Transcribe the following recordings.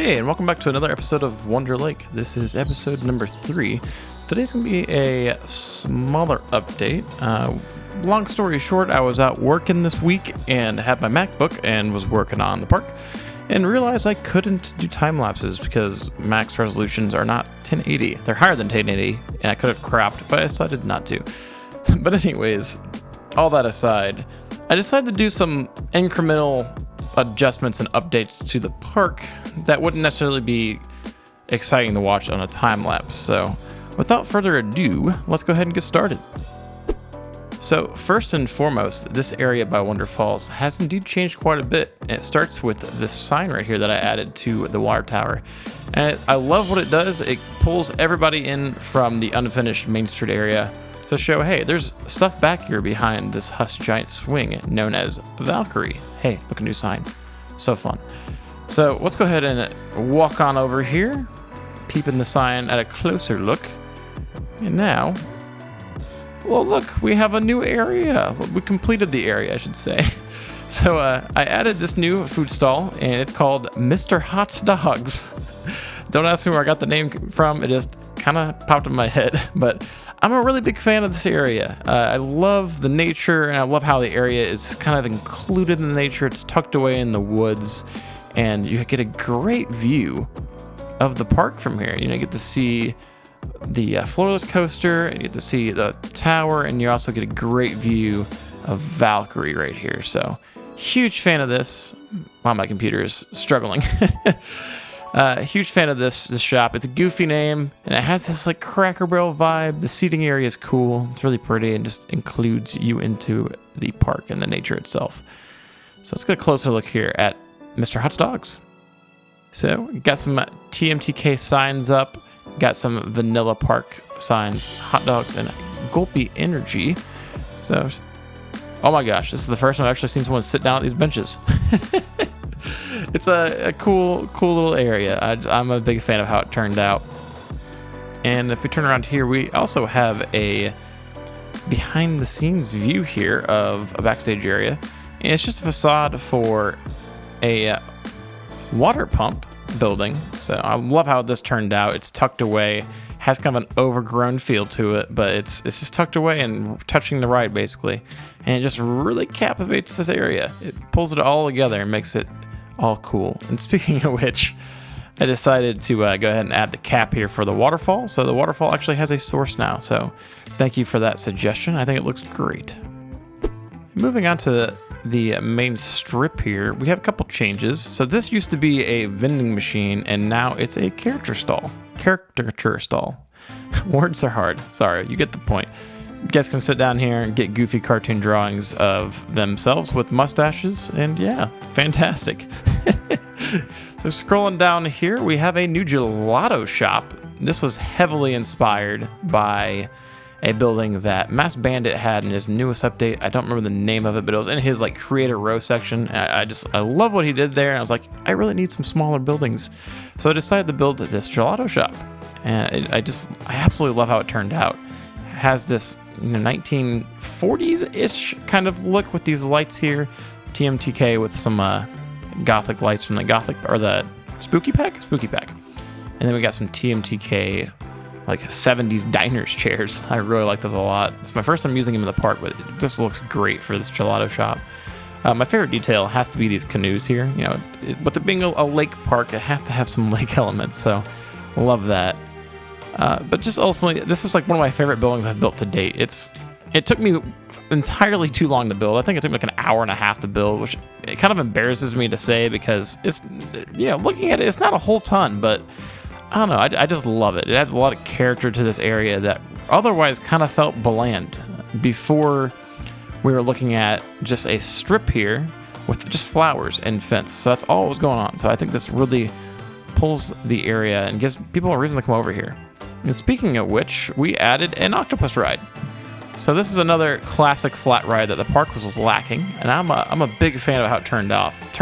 Hey, and welcome back to another episode of Wonder Lake. This is episode number 3. Today's going to be a smaller update. Long story short, I was out working this week and had my MacBook and was working on the park and realized I couldn't do time lapses because max resolutions are not 1080. They're higher than 1080, and I could have cropped, but I decided not to. But anyways, all that aside, I decided to do some incremental adjustments and updates to the park that wouldn't necessarily be exciting to watch on a time lapse. So without further ado, let's go ahead and get started. So first and foremost, this area by Wonder Falls has indeed changed quite a bit. It starts with this sign right here that I added to the water tower. And I love what it does. It pulls everybody in from the unfinished Main Street area to show, hey, there's stuff back here behind this Husk giant swing known as Valkyrie. Hey, look, a new sign. So fun. So let's go ahead and walk on over here, peeping the sign at a closer look. And now, well, look, we have a new area. We completed the area, I should say. So I added this new food stall, and it's called Mr. Hot's Dogs. Don't ask me where I got the name from. It just kind of popped in my head, but I'm a really big fan of this area. I love the nature, and I love how the area is kind of included in the nature. It's tucked away in the woods, and you get a great view of the park from here. You know, you get to see the floorless coaster, and you get to see the tower, and you also get a great view of Valkyrie right here. So, huge fan of this. Wow, my computer is struggling. Huge fan of this shop. It's a goofy name, and it has this like Cracker Barrel vibe. The seating area is cool. It's really pretty and just includes you into the park and the nature itself. So let's get a closer look here at Mr. Hot's Dogs. So got some TMTK signs up. Got some Vanilla Park signs, hot dogs, and Gulpy Energy. So, oh my gosh, this is the first time I've actually seen someone sit down at these benches. It's a cool little area. I'm a big fan of how it turned out. And if we turn around here, we also have a behind the scenes view here of a backstage area. And it's just a facade for a water pump building. So I love how this turned out. It's tucked away, has kind of an overgrown feel to it, but it's just tucked away and touching the ride basically. And it just really captivates this area. It pulls it all together and makes it all cool. And speaking of which, I decided to go ahead and add the cap here for the waterfall. So the waterfall actually has a source now. So thank you for that suggestion. I think it looks great. Moving on to the main strip here, we have a couple changes. So this used to be a vending machine, and now it's a caricature stall. Words are hard. Sorry, you get the point. Guests can sit down here and get goofy cartoon drawings of themselves with mustaches, and yeah, fantastic. So scrolling down here, we have a new gelato shop. This was heavily inspired by a building that Mass Bandit had in his newest update. I don't remember the name of it, but it was in his like creator row section. I love what he did there, and I was like, I really need some smaller buildings. So I decided to build this gelato shop, and I absolutely love how it turned out. It has this 1940s-ish kind of look with these lights here. TMTK with some gothic lights from the Spooky Pack. And then we got some TMTK like 70s diners chairs. I really like those a lot. It's my first time using them in the park, but it just looks great for this gelato shop. My favorite detail has to be these canoes here. You know, with it being a lake park, it has to have some lake elements, so love that. But just ultimately, this is like one of my favorite buildings I've built to date. It took me entirely too long to build. I think it took me like an hour and a half to build, which it kind of embarrasses me to say because it's, looking at it, it's not a whole ton, but I don't know. I just love it. It adds a lot of character to this area that otherwise kind of felt bland. Before, we were looking at just a strip here with just flowers and fence. So that's all that was going on. So I think this really pulls the area and gives people a reason to come over here. And speaking of which, we added an octopus ride. So this is another classic flat ride that the park was lacking, and I'm a big fan of how it turned out. It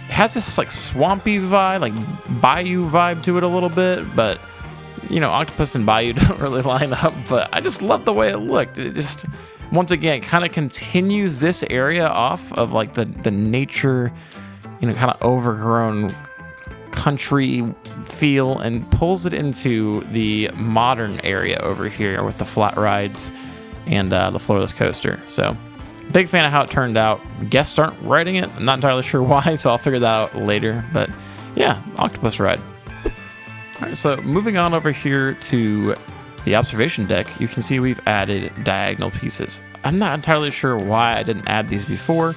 has this like swampy vibe, like bayou vibe to it a little bit, but octopus and bayou don't really line up. But I just love the way it looked. It just, once again, kind of continues this area off of like the nature, kind of overgrown country feel and pulls it into the modern area over here with the flat rides and the floorless coaster. So big fan of how it turned out. Guests aren't riding it. I'm not entirely sure why, so I'll figure that out later. But yeah, octopus ride. All right, so moving on over here to the observation deck, you can see we've added diagonal pieces. I'm not entirely sure why I didn't add these before.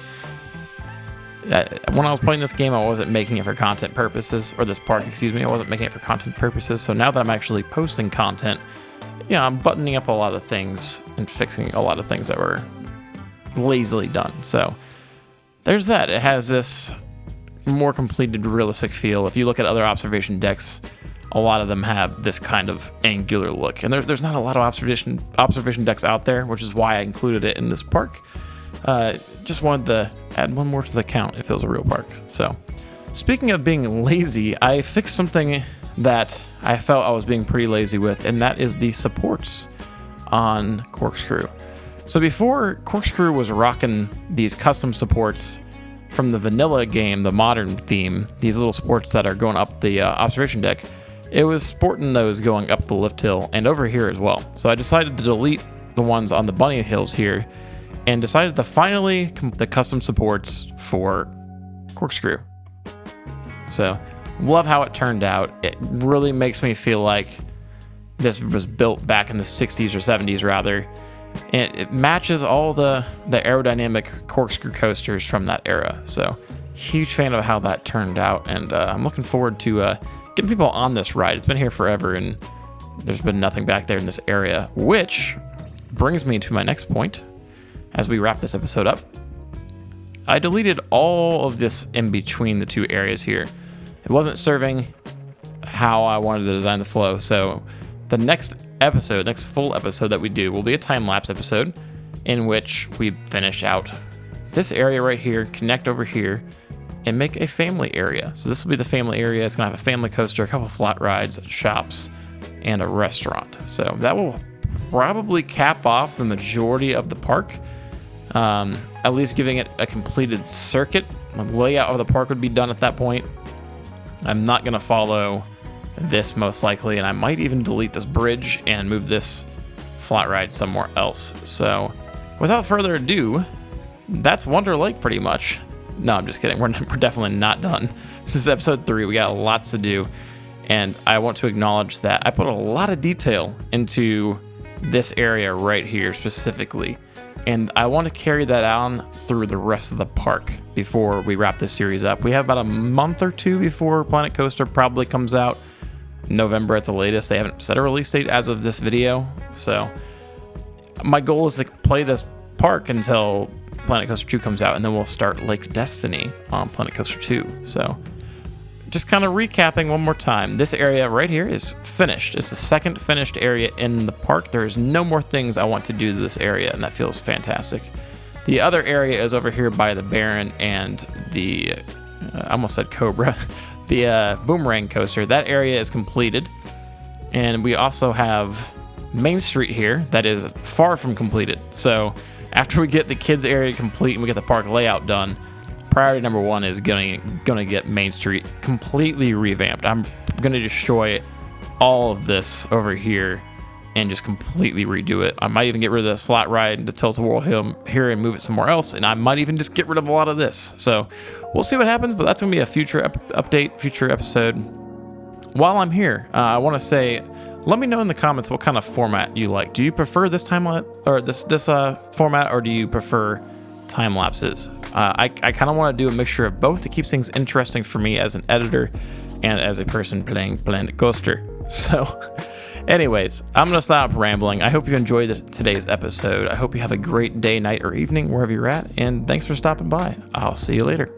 When I was playing this game, I wasn't making it for content purposes, or this park, excuse me, I wasn't making it for content purposes. So now that I'm actually posting content, I'm buttoning up a lot of things and fixing a lot of things that were lazily done. So there's that. It has this more completed, realistic feel. If you look at other observation decks, a lot of them have this kind of angular look, and there's not a lot of observation decks out there, which is why I included it in this park. Just wanted to add one more to the count if it was a real park. So speaking of being lazy, I fixed something that I felt I was being pretty lazy with, and that is the supports on Corkscrew. So before, Corkscrew was rocking these custom supports from the vanilla game, the modern theme, these little supports that are going up the observation deck. It was sporting those going up the lift hill and over here as well. So I decided to delete the ones on the bunny hills here and decided to finally the custom supports for Corkscrew. So love how it turned out. It really makes me feel like this was built back in the 60s or 70s rather. And it matches all the aerodynamic Corkscrew coasters from that era. So huge fan of how that turned out. And I'm looking forward to getting people on this ride. It's been here forever and there's been nothing back there in this area, which brings me to my next point as we wrap this episode up. I deleted all of this in between the two areas here. It wasn't serving how I wanted to design the flow. So the next full episode that we do will be a time-lapse episode in which we finish out this area right here, connect over here, and make a family area. So this will be the family area. It's gonna have a family coaster, a couple of flat rides, shops, and a restaurant. So that will probably cap off the majority of the park, at least giving it a completed circuit. The layout of the park would be done at that point. I'm not gonna follow this most likely, and I might even delete this bridge and move this flat ride somewhere else. So without further ado, that's Wonder Lake pretty much. No, I'm just kidding. We're definitely not done. This is episode 3. We got lots to do, and I want to acknowledge that I put a lot of detail into this area right here specifically, and I want to carry that on through the rest of the park before we wrap this series up. We have about a month or two before Planet Coaster probably comes out. November at the latest. They haven't set a release date as of this video, so my goal is to play this park until Planet Coaster 2 comes out, and then we'll start Lake Destiny on Planet Coaster 2. So just kind of recapping one more time, this area right here is finished. It's the second finished area in the park. There's no more things I want to do to this area, and that feels fantastic. The other area is over here by the Baron and the I almost said Cobra, the Boomerang coaster. That area is completed, and we also have Main Street here that is far from completed. So after we get the kids area complete and we get the park layout done, priority number 1 is gonna get Main Street completely revamped. I'm gonna destroy all of this over here and just completely redo it. I might even get rid of this flat ride to Tilt-A-Whirl Hill here and move it somewhere else, and I might even just get rid of a lot of this. So we'll see what happens, but that's gonna be a future update, future episode. While I'm here, I want to say, let me know in the comments what kind of format you like. Do you prefer this time-lapse or this format, or do you prefer time lapses? I kind of want to do a mixture of both to keep things interesting for me as an editor and as a person playing Planet Coaster. So anyways, I'm going to stop rambling. I hope you enjoyed today's episode. I hope you have a great day, night, or evening, wherever you're at. And thanks for stopping by. I'll see you later.